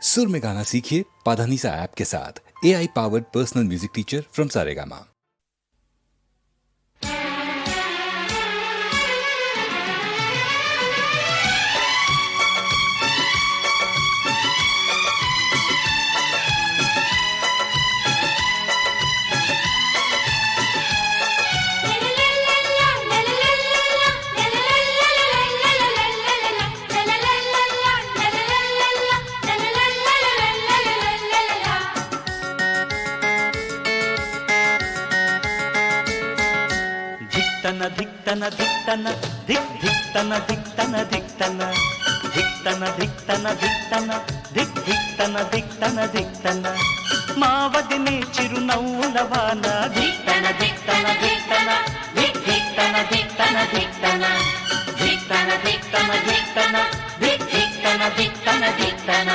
सुर में गाना सीखिए पाधानीसा ऐप के साथ। AI powered personal music teacher from Saregama. ధిక్తన ధిక్తన ధిక్ ధిక్తన ధిక్తన ధిక్తన ధిక్తన ధిక్తన ధిక్తన ధిక్ ధిక్తన ధిక్తన ధిక్తన మా వదినే చిరునవ్వుల వాన ధిక్తన ధిక్తన ధిక్తన ధిక్ ధిక్తన ధిక్తన ధిక్తన ధిక్తన ధిక్తన ధిక్తన ధిక్ ధిక్తన ధిక్తన ధిక్తన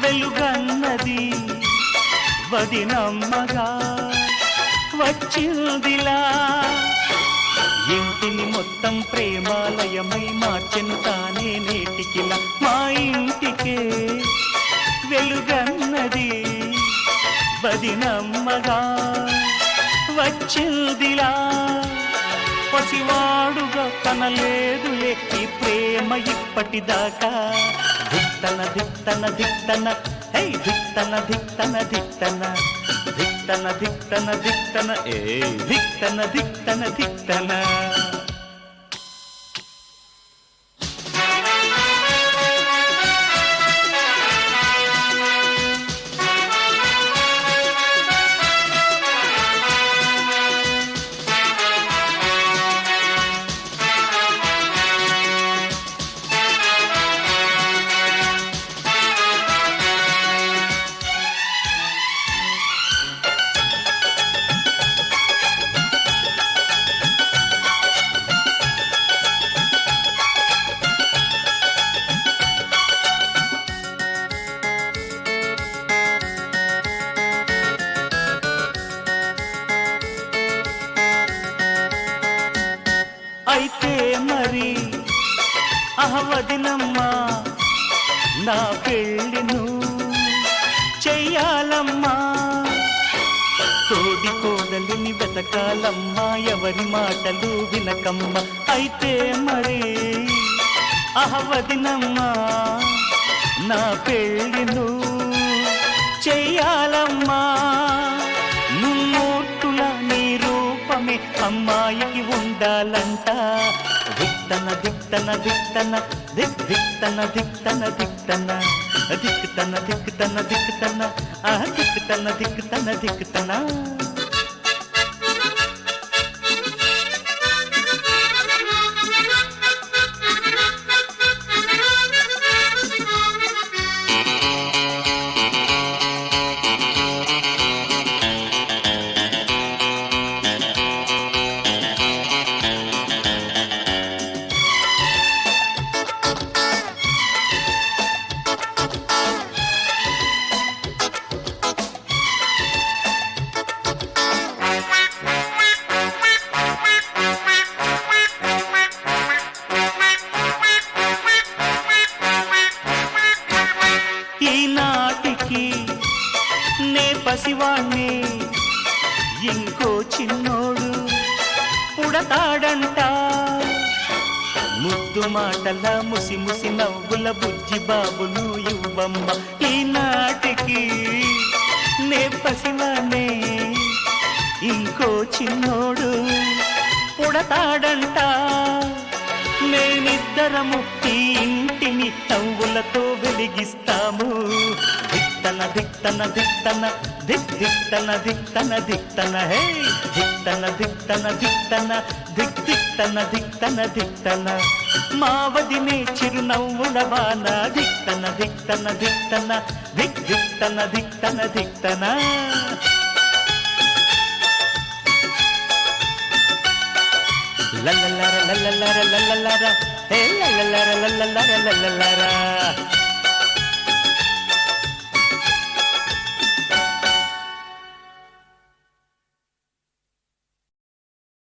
వెలుగన్నది వదినమ్మగా వచ్చిందిలా ఇంటిని మొత్తం ప్రేమాలయమై మార్చెను తానే నేటికిలా మా ఇంటికే వెలుగన్నది వదినమ్మగా వచ్చిందిలా పసివాడుగా కనలేదులే ఈ ప్రేమ ఇప్పటిదాకా ధిక్తన ధిక్తన ధిక్తన హే ధిక్తన ధిక్తన ధిక్తన ధిక్తన ధిక్తన ధిక్తన ఏ ధిక్తన ధిక్తన ధిక్తన అయితే మరి వదినమ్మా నా పెళ్ళిను చెయ్యాలమ్మా తోడి కోడలిని వెతకాలమ్మా ఎవరి మాటలు వినకమ్మా అయితే మరి వదినమ్మా నా పెళ్ళిను చెయ్యాలమ్మా ముమ్మూర్తుల నీ రూపమే అమ్మాయికి ఉండాలంట ధిక్తన ధిక్తన ధిక్తన ధిక్ ధిక్తన ధిక్తన ధిక్తన ధిక్తన ధిక్తన ధిక్తన ధిక్తన ధిక్తన ధిక్తన ఈనాటికి నే పసివాణ్ణి ఇంకో చిన్నోడు పుడతాడంట ముద్దు మాటల ముసి ముసి నవ్వుల బుజ్జి బాబును ఇవ్వమ్మ ఈనాటికి నే పసివాణ్ణి ఇంకో చిన్నోడు పుడతాడంట మేమిద్దరము ఈ ఇంటిని నవ్వులతో వెలిగిస్తాము ధిక్తన ధిక్తన ధిక్తన ధిక్ ధిక్తన ధిక్తన ధిక్తన హే ధిక్తన ధిక్తన ధిక్తన ధిక్ ధిక్ ధిక్తన ధిక్తన ధిక్తన మావదినే చిరునవ్వుల వాన ధిక్తన ధిక్తన ధిక్తన ధిక్తన ధిక్తన ధిక్తన లల్లలార లల్లలార లల్లలార హే లల్లలార లల్లలార లల్లలార